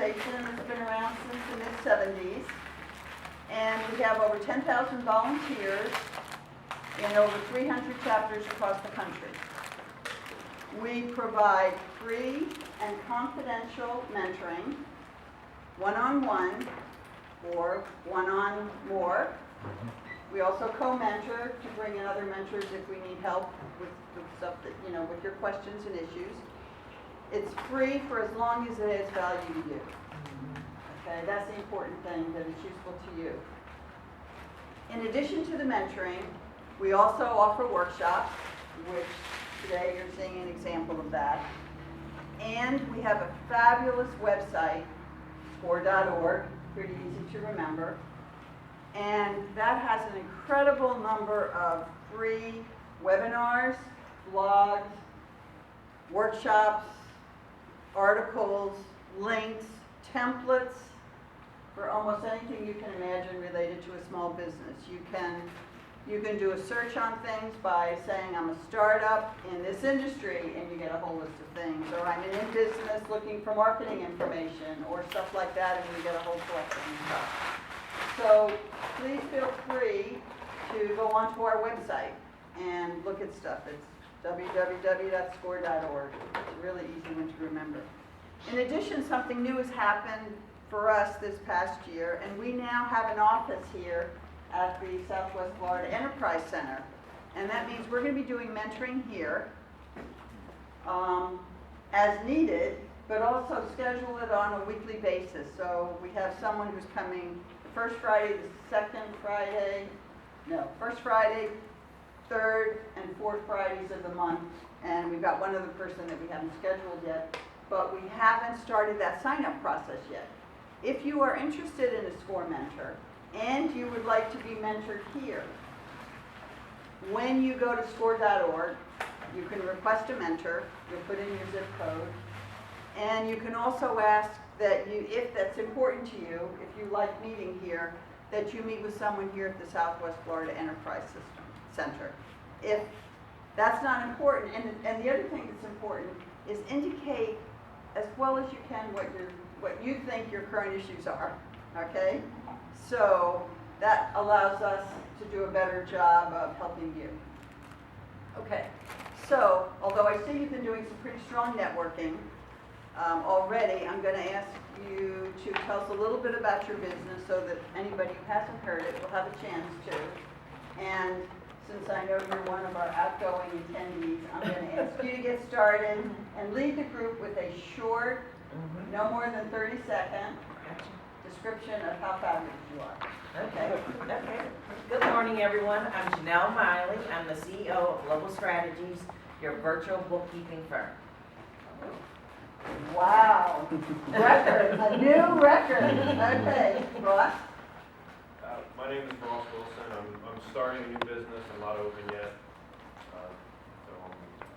organization that's been around since the mid-'70s, and we have over 10,000 volunteers in over 300 chapters across the country. We provide free and confidential mentoring, one-on-one or one-on-more. We also co-mentor to bring in other mentors if we need help with stuff that, with your questions and issues. It's free for as long as it adds value to you. Okay, that's the important thing, that it's useful to you. In addition to the mentoring, we also offer workshops, which today you're seeing an example of that. And we have a fabulous website, score.org, pretty easy to remember. And that has an incredible number of free webinars, blogs, workshops, articles, links, templates for almost anything you can imagine related to a small business. You can do a search on things by saying I'm a startup in this industry, and you get a whole list of things. Or I'm in business looking for marketing information or stuff like that, and you get a whole collection of stuff. So please feel free to go onto our website and look at stuff. It's www.score.org. It's a really easy one to remember. In addition, something new has happened for us this past year, and we now have an office here at the Southwest Florida Enterprise Center. And that means we're going to be doing mentoring here as needed, but also schedule it on a weekly basis. So we have someone who's coming the first Friday, third and fourth Fridays of the month, and we've got one other person that we haven't scheduled yet, but we haven't started that sign-up process yet. If you are interested in a SCORE mentor and you would like to be mentored here, when you go to score.org, you can request a mentor. You'll put in your zip code, and you can also ask that if that's important to you, if you like meeting here, that you meet with someone here at the Southwest Florida Enterprise Center. If that's not important, and the other thing that's important is indicate as well as you can what you think your current issues are, okay? So that allows us to do a better job of helping you. Okay, so although I see you've been doing some pretty strong networking already, I'm going to ask you to tell us a little bit about your business so that anybody who hasn't heard it will have a chance to. And since I know you're one of our outgoing attendees, I'm going to ask you to get started and lead the group with a short, no more than 30-second description of how fabulous you are. Okay. Good morning, everyone. I'm Janelle Miley. I'm the CEO of Global Strategies, your virtual bookkeeping firm. Wow. Record. A new record. Okay. Ross? My name is Ross Wilson. I'm starting a new business. I'm not open yet. So I'm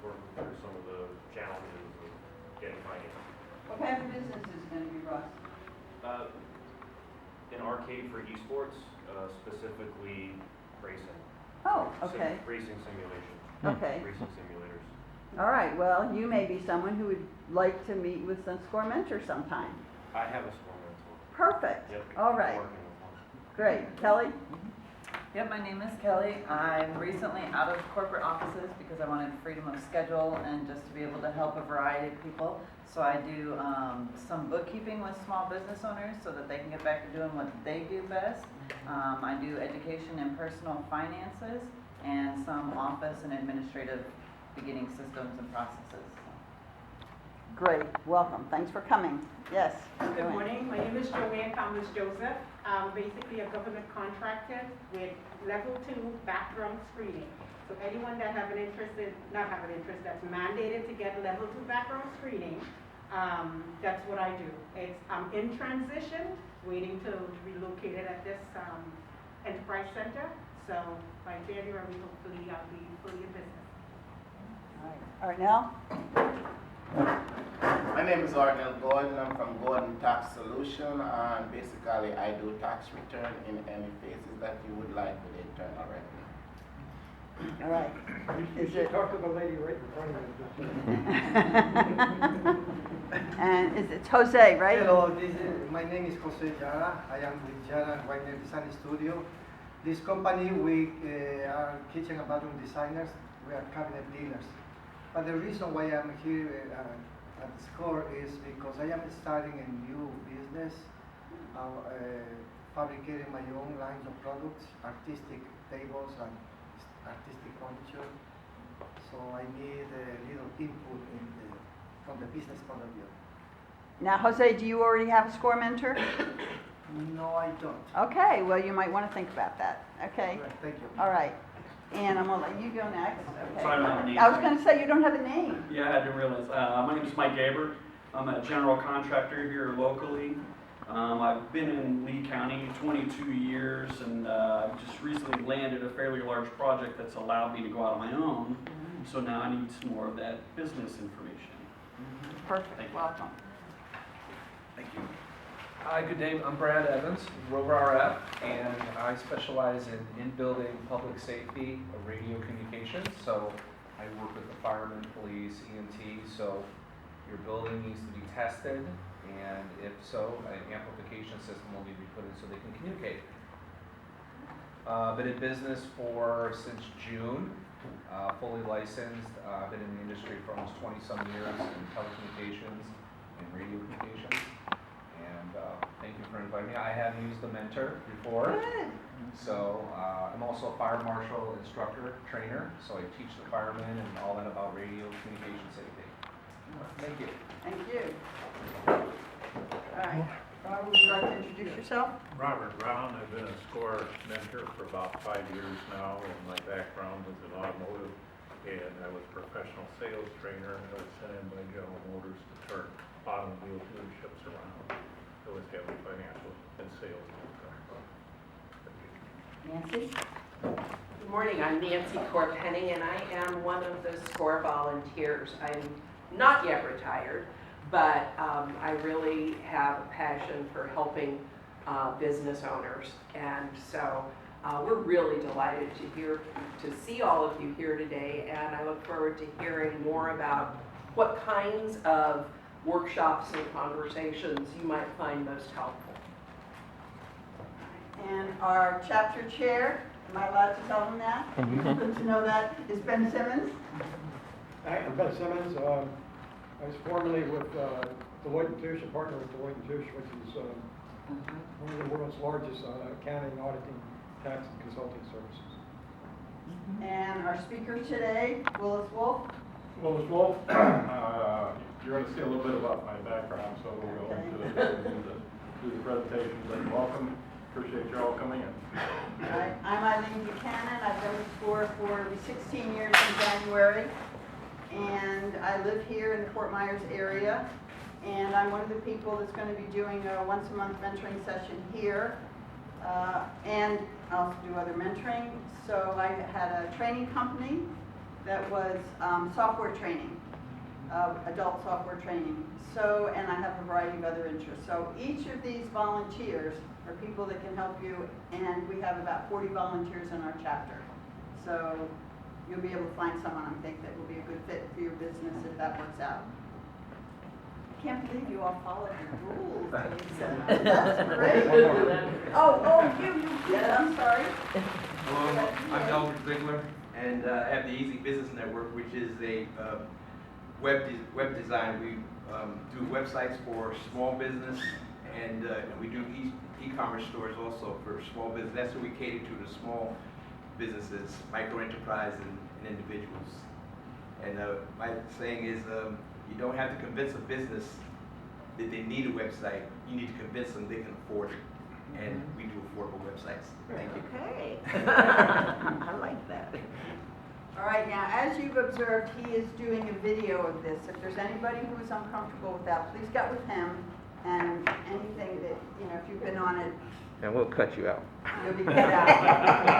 working through some of the challenges of getting financing. What kind of business is it going to be, Ross? An arcade for esports, specifically racing. Oh, okay. Racing simulation. Okay. Racing simulators. All right. Well, you may be someone who would like to meet with some SCORE mentor sometime. I have a SCORE mentor. Perfect. Yep. All I'm right. working with one. Great. Kelly? Yep, my name is Kelly. I'm recently out of corporate offices because I wanted freedom of schedule and just to be able to help a variety of people. So I do some bookkeeping with small business owners so that they can get back to doing what they do best. I do education in personal finances and some office and administrative beginning systems and processes. Great. Welcome. Thanks for coming. Yes. Good morning. My name is Joanne Thomas-Joseph. I'm basically a government contractor with level 2 background screening. So anyone that that's mandated to get level 2 background screening, that's what I do. I'm in transition, waiting to be located at this enterprise center. So by January, hopefully I'll be fully in business. All right. Now? My name is Arnell Gordon. I'm from Gordon Tax Solution, and basically I do tax return in any phases that you would like with internal revenue. All right. You should talk to the lady right in front of you. And it's Jose, right? Hello, my name is Jose Yara. I am with Yara Wagner Design Studio. This company, we are kitchen and bathroom designers. We are cabinet dealers. But the reason why I'm here at the score is because I am starting a new business, fabricating my own lines of products, artistic tables and artistic furniture. So I need a little input from the business point of view. Now, Jose, do you already have a SCORE mentor? No, I don't. Okay, well, you might want to think about that, okay? Right, thank you. All right, and I'm gonna let you go next, okay? So I don't have a name. I was gonna say, you don't have a name. Yeah, I didn't realize. My name is Mike Gaber. I'm a general contractor here locally. I've been in Lee County 22 years, and just recently landed a fairly large project that's allowed me to go out on my own. So now I need some more of that business information. Perfect, Thank you. welcome. Thank you. Hi, good day. I'm Brad Evans, Rover RF, and I specialize in building public safety, radio communications. So I work with the firemen, police, EMT. So your building needs to be tested, and if so, an amplification system will need to be put in so they can communicate. Been in business since June, fully licensed. I've been in the industry for almost 20-some years in telecommunications and radio communications. And thank you for inviting me. I have used the mentor before. Good. So I'm also a fire marshal instructor, trainer. So I teach the firemen and all that about radio communication safety. Thank you. Thank you. All right, Robert, would you like to introduce yourself? Robert Brown, I've been a SCORE mentor for about 5 years now, and my background is in automotive, and I was a professional sales trainer. I was sent in by General Motors to turn automobile dealerships around. I was heavily financial and sales. Nancy? Good morning, I'm Nancy Corpenny, and I am one of the SCORE volunteers. I'm not yet retired, but I really have a passion for helping business owners. And so we're really delighted to see all of you here today, and I look forward to hearing more about what kinds of workshops and conversations you might find most helpful. And our chapter chair, am I allowed to tell him that? Good to know that, is Ben Simmons. Hi, I'm Ben Simmons. I was formerly with Deloitte & Touche, a partner with Deloitte & Touche, which is one of the world's largest accounting, auditing, tax, and consulting services. And our speaker today, Willis Wolf. Willis Wolf, you're going to see a little bit about my background, so we'll go into do the presentation. But welcome. Appreciate you all coming in. All right, I'm Eileen Buchanan. I've been with SCORE for 16 years in January. And I live here in the Fort Myers area. And I'm one of the people that's going to be doing a once-a-month mentoring session here. And I also do other mentoring. So I had a training company that was software training, adult software training. So, and I have a variety of other interests. So each of these volunteers are people that can help you, and we have about 40 volunteers in our chapter. So you'll be able to find someone, I think, that will be a good fit for your business if that works out. I can't believe you all followed the rules. That's great. You did, I'm sorry. Hello, I'm Albert Ziegler, and I have the Easy Business Network, which is a web design. We do websites for small business, and we do e-commerce stores also for small business. That's what we cater to, the small businesses, micro enterprise and individuals. And my saying is, you don't have to convince a business that they need a website. You need to convince them they can afford it. And we do affordable websites. Thank you. Okay. I like that. All right, now, as you've observed, he is doing a video of this. If there's anybody who is uncomfortable with that, please get with him. And anything that, if you've been on it, And we'll cut you out. you'll be cut out.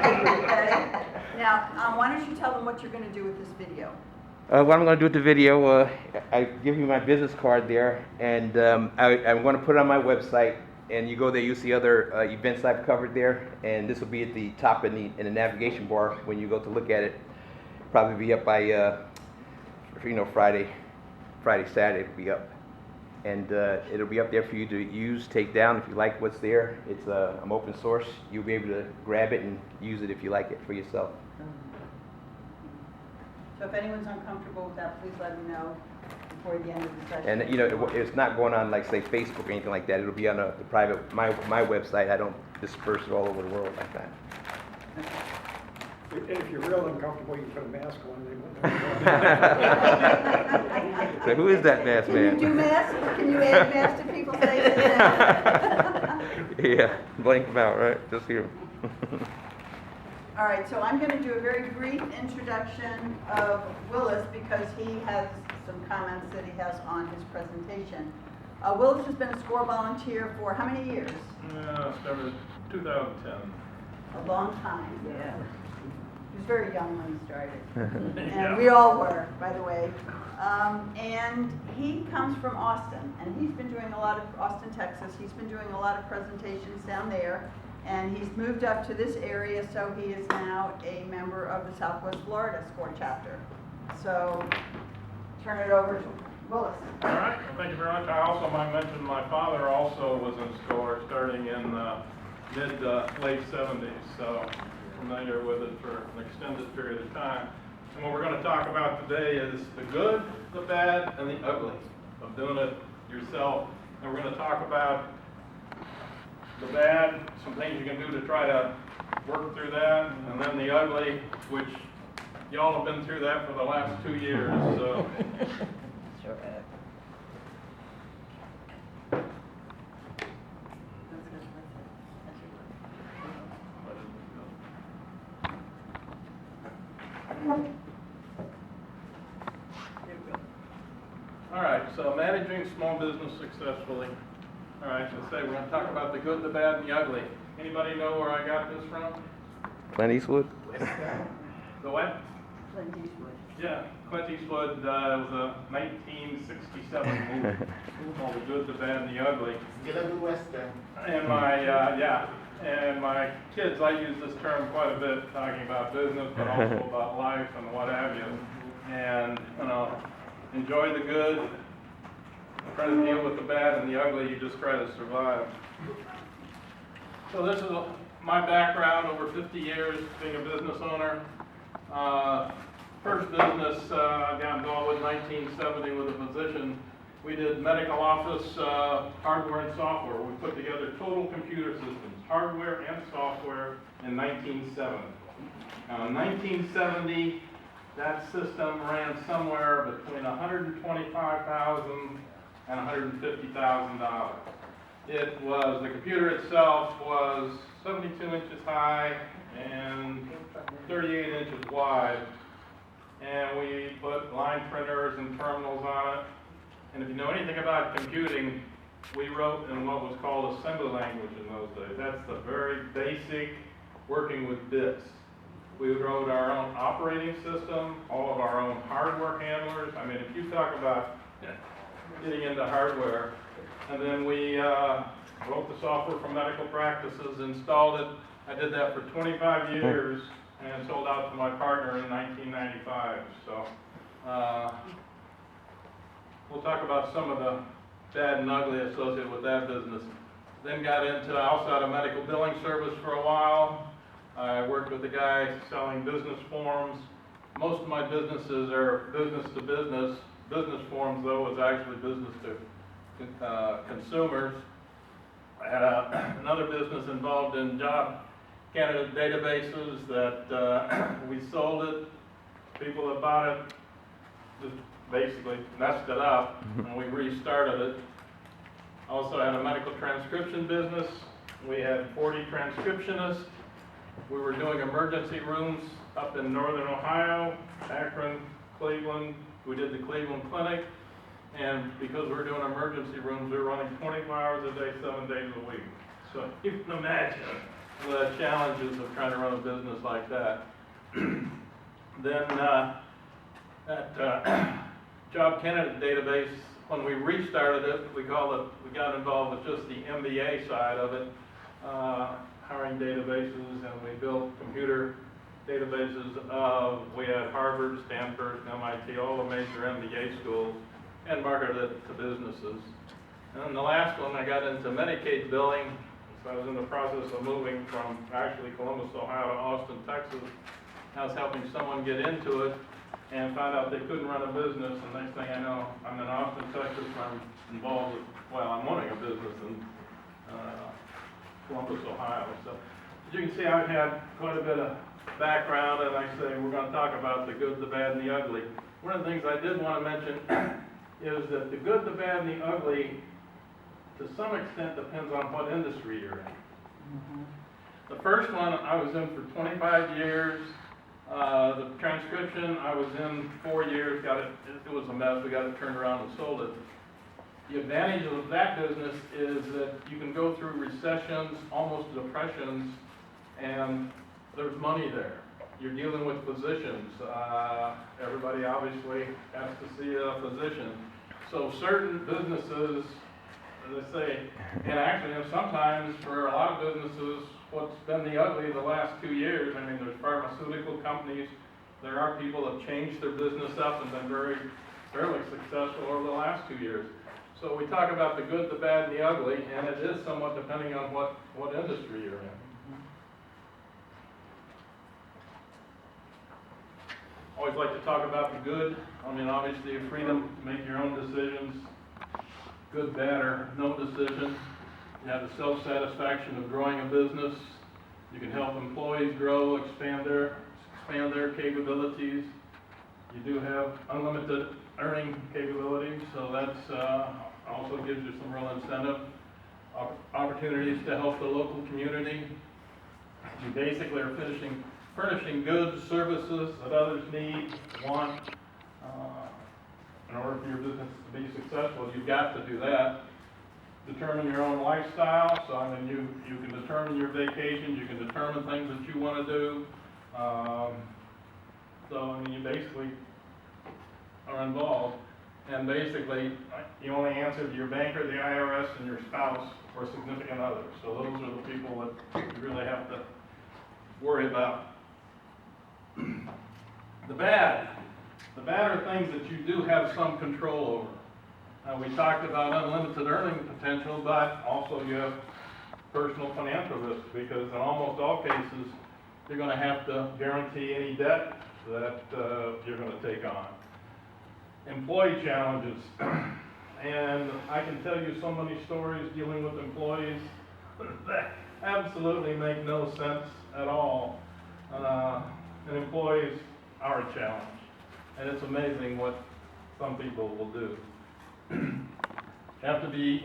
Okay? Now, why don't you tell them what you're going to do with this video? What I'm going to do with the video, I give you my business card there, and I'm going to put it on my website. And you go there, you see other events I've covered there, and this will be at the top in the navigation bar when you go to look at it. Probably be up by Friday, Saturday it'll be up. and it'll be up there for you to use, take down if you like what's there. It's I'm open source. You'll be able to grab it and use it if you like it for yourself. So if anyone's uncomfortable with that, please let me know before the end of the session. And you know, it's not going on like say Facebook or anything like that. It'll be on the private my website. I don't disperse it all over the world like that. If you're real uncomfortable, you can put a mask on. So who is that masked man? Can you do masks? Can you add masks to people's faces now? Yeah, blank them out, right? Just here. All right, so I'm going to do a very brief introduction of Willis because he has some comments that he has on his presentation. Willis has been a SCORE volunteer for how many years? Started 2010. A long time. Yeah. He was very young when he started. Yeah. And we all were, by the way. And he comes from Austin, and he's been doing a lot of, Austin, Texas, he's been doing a lot of presentations down there. And he's moved up to this area, so he is now a member of the Southwest Florida SCORE chapter. So, turn it over to Willis. All right, well, thank you very much. I also might mention my father also was in SCORE starting in late 70s, so familiar with it for an extended period of time. And what we're going to talk about today is the good, the bad, and the ugly of doing it yourself. And we're going to talk about the bad, some things you can do to try to work through that, and then the ugly, which y'all have been through that for the last 2 years, so. Sure. All right, so managing small business successfully. All right, so say we're going to talk about the good, the bad, and the ugly. Anybody know where I got this from? Clint Eastwood? The what? Clint Eastwood. Yeah, Clint Eastwood, it was a 1967 movie called The Good, the Bad, and the Ugly. Still a good Western. And my kids, I use this term quite a bit, talking about business, but also about life and what have you. And, you know, enjoy the good, try to deal with the bad, and the ugly, you just try to survive. So this is my background, over 50 years being a business owner. First business I got involved with 1970 with a physician. We did medical office hardware and software. We put together total computer systems, hardware and software, in 1970. Now in 1970, that system ran somewhere between $125,000 and $150,000. It was, the computer itself was 72 inches high and 38 inches wide. And we put line printers and terminals on it. And if you know anything about computing, we wrote in what was called assembly language in those days. That's the very basic working with bits. We wrote our own operating system, all of our own hardware handlers. I mean, if you talk about getting into hardware, and then we wrote the software for medical practices, installed it. I did that for 25 years and sold out to my partner in 1995. So we'll talk about some of the bad and ugly associated with that business. Then got into, I also had a medical billing service for a while. I worked with a guy selling business forms. Most of my businesses are business to business. Business forms, though, is actually business to consumers. I had another business involved in job candidate databases that we sold it. People that bought it just basically messed it up, and we restarted it. Also had a medical transcription business. We had 40 transcriptionists. We were doing emergency rooms up in northern Ohio, Akron, Cleveland. We did the Cleveland Clinic, and because we were doing emergency rooms, we were running 24 hours a day, 7 days a week. So you can imagine the challenges of trying to run a business like that. Then that job candidate database, when we restarted it, we got involved with just the MBA side of it, hiring databases, and we built computer databases of, we had Harvard, Stanford, MIT, all the major MBA schools, and market it to businesses. And the last one, I got into Medicaid billing. So I was in the process of moving from actually Columbus, Ohio to Austin, Texas. I was helping someone get into it and found out they couldn't run a business. And next thing I know, I'm in Austin, Texas. I'm involved with, well, I'm owning a business in Columbus, Ohio. So as you can see, I've had quite a bit of background, and I say we're going to talk about the good, the bad, and the ugly. One of the things I did want to mention is that the good, the bad, and the ugly, to some extent, depends on what industry you're in. The first one I was in for 25 years. The transcription I was in 4 years. It was a mess. We got it turned around and sold it. The advantage of that business is that you can go through recessions, almost depressions, and there's money there. You're dealing with physicians. Everybody obviously has to see a physician. So certain businesses, as I say, and actually sometimes for a lot of businesses, what's been the ugly the last 2 years, I mean, there's pharmaceutical companies, there are people that have changed their business up and been fairly successful over the last 2 years. So we talk about the good, the bad, and the ugly, and it is somewhat depending on what industry you're in. Always like to talk about the good. I mean, obviously, your freedom to make your own decisions, good, bad, or no decision. You have the self-satisfaction of growing a business. You can help employees grow, expand their capabilities. You do have unlimited earning capabilities, so that's also gives you some real incentive. Opportunities to help the local community. You basically are furnishing goods, services that others need, want. In order for your business to be successful, you've got to do that. Determine your own lifestyle. So I mean, you can determine your vacations. You can determine things that you want to do. So I mean, you basically are involved. And basically, you only answer to your banker, the IRS, and your spouse, or significant others. So those are the people that you really have to worry about. The bad are things that you do have some control over. We talked about unlimited earning potential, but also you have personal financial risk, because in almost all cases, you're going to have to guarantee any debt that you're going to take on. Employee challenges, and I can tell you so many stories dealing with employees that absolutely make no sense at all. And employees are a challenge, and it's amazing what some people will do. You have to be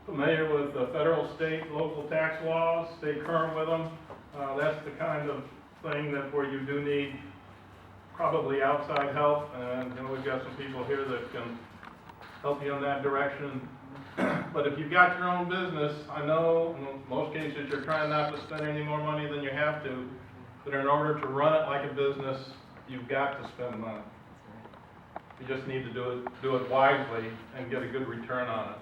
familiar with the federal, state, local tax laws, stay current with them. That's the kind of thing that where you do need probably outside help, and you know, we've got some people here that can help you in that direction. But if you've got your own business, I know in most cases you're trying not to spend any more money than you have to, but in order to run it like a business, you've got to spend money. You just need to do it wisely and get a good return on it.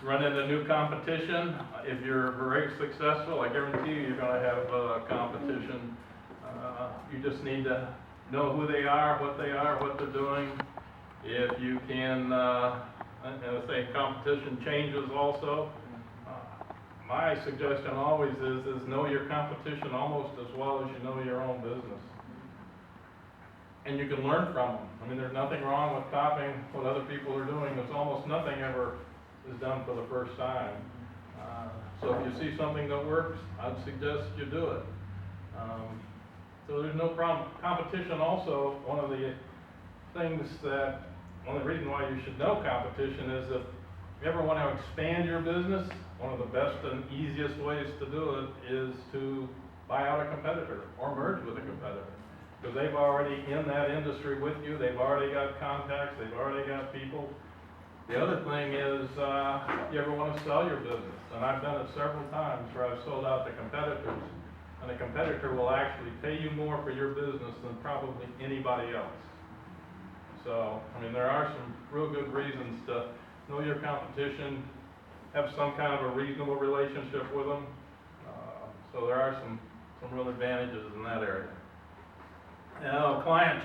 Run into new competition. If you're very successful, I guarantee you're going to have competition. You just need to know who they are, what they're doing. If you can, and I say competition changes also. My suggestion always is know your competition almost as well as you know your own business. And you can learn from them. I mean, there's nothing wrong with copying what other people are doing. It's almost nothing ever is done for the first time. So if you see something that works, I'd suggest you do it. So there's no problem. Competition also, one of the reasons why you should know competition is if you ever want to expand your business, one of the best and easiest ways to do it is to buy out a competitor or merge with a competitor. Because they've already in that industry with you, they've already got contacts, they've already got people. The other thing is, you ever want to sell your business? And I've done it several times where I've sold out to competitors, and a competitor will actually pay you more for your business than probably anybody else. So, I mean, there are some real good reasons to know your competition, have some kind of a reasonable relationship with them. So there are some real advantages in that area. Now, client